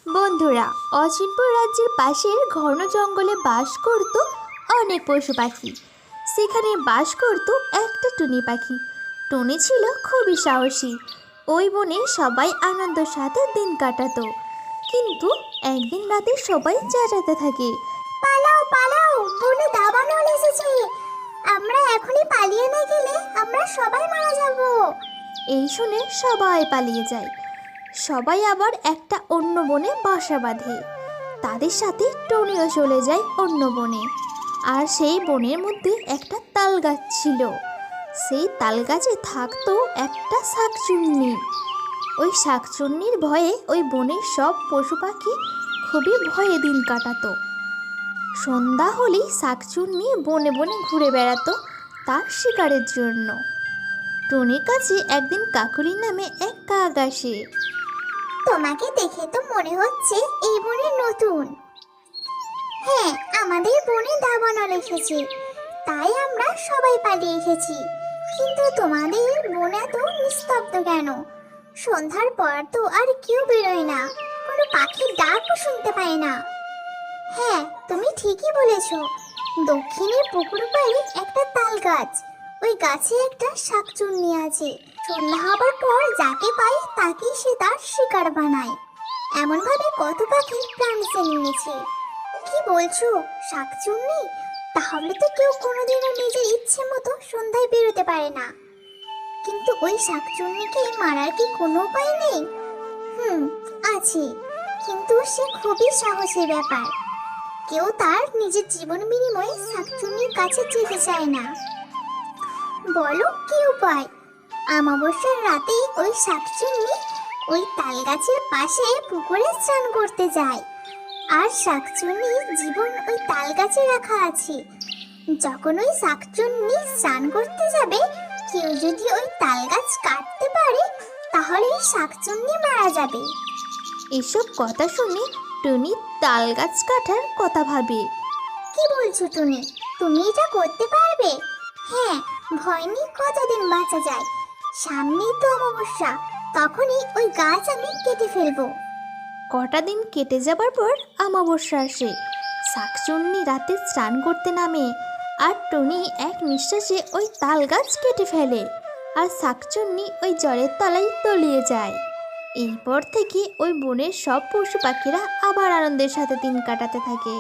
বন্ধুরা, অচিনপুর রাজ্যের পাশের ঘন জঙ্গলে বাস করত অনেক পশু পাখি। সেখানে বাস করত একটা টুনি পাখি। টুনি ছিল খুবই সাহসী। ওই বনে সবাই আনন্দের সাথে দিন কাটাতো। কিন্তু একদিন রাতে সবাই চেঁচাতে থাকে, পালাও পালাও, বনে দাবানল এসেছে। আমরা এখনই পালিয়ে না গেলে আমরা সবাই মারা যাব। এই শুনে সবাই পালিয়ে যায়। সবাই আবার একটা অন্য বনে বাসা বাঁধে। তাদের সাথে টুনিও চলে যায় অন্য বনে। আর সেই বনের মধ্যে একটা তাল গাছ ছিল। সেই তাল গাছে থাকতো একটা শাকচুন্নি। ওই শাকচুন্নির ভয়ে ওই বনের সব পশু পাখি খুবই ভয়ে দিন কাটাতো। সন্ধ্যা হলেই শাকচুন্নি বনে বনে ঘুরে বেড়াতো তার শিকারের জন্য। টুনির কাছে একদিন কাকুলি নামে এক কাক আসে। তোমাকে দেখে তো মনে হচ্ছে এই বনে নতুন। হ্যাঁ, আমাদের বনে দাবানল এসেছে, তাই আমরা সবাই পালিয়ে এসেছি। কিন্তু তোমাদের বন এত নিস্তব্ধ কেন? সন্ধ্যার পর তো আর কেউ বেরোয় না, কোনো পাখির ডাকও শুনতে পায় না। হ্যাঁ, তুমি ঠিকই বলেছ। দক্ষিণের পুকুর পাড়ে একটা তাল গাছ, ওই গাছে একটা শাকচুন্নি আছে। সন্ধ্যা হবার পর যাকে পায় তাকেই সে তার শিকার বানায়। এমন ভাবে কত পাখি প্রাণ বেঁচে নিয়েছে। কি বলছো, শাকচুন্নি? তাহলে তো কেউ কোনোদিনও নিজের ইচ্ছে মতো সন্ধ্যায় বেরোতে পারে না। কিন্তু ওই শাকচুন্নিকে মারার কি কোনো উপায় নেই? আছে, কিন্তু সে খুবই সাহসী ব্যাপার। কেউ তার নিজের জীবন বিনিময়ে শাকচুন্নির কাছে যেতে চায় না। বলো কি উপায়? অমাবস্যার রাতে ওই শাকচুন্নি ওই তাল গাছের পাশে পুকুরে স্নান করতে যায়। আর শাকচুন্নির জীবন ওই তাল গাছে রাখা আছে। যখন ওই শাকচুন্নি স্নান করতে যাবে, কেউ যদি ওই তাল গাছ কাটতে পারে, তাহলে ওই শাকচুন্নি মারা যাবে। এসব কথা শুনে টুনি তাল গাছ কাটার কথা ভাবে। কি বলছো টুনি? তুমি এটা করতে পারবে? হ্যাঁ, ভয় নেই, কতদিন বাঁচা যায়। সামনেই তো অমাবস্যা, তখনই ওই গাছ আমি কেটে ফেলবো। কটা দিন কেটে যাবার পর অমাবস্যা আসে। শাকচুন্নি রাতে স্নান করতে নামে, আর টুনি এক নিঃশ্বাসে ওই তাল গাছ কেটে ফেলে। আর শাকচুন্নি ওই জলের তলায় তলিয়ে যায়। এরপর থেকে ওই বনের সব পশু পাখিরা আবার আনন্দের সাথে দিন কাটাতে থাকে।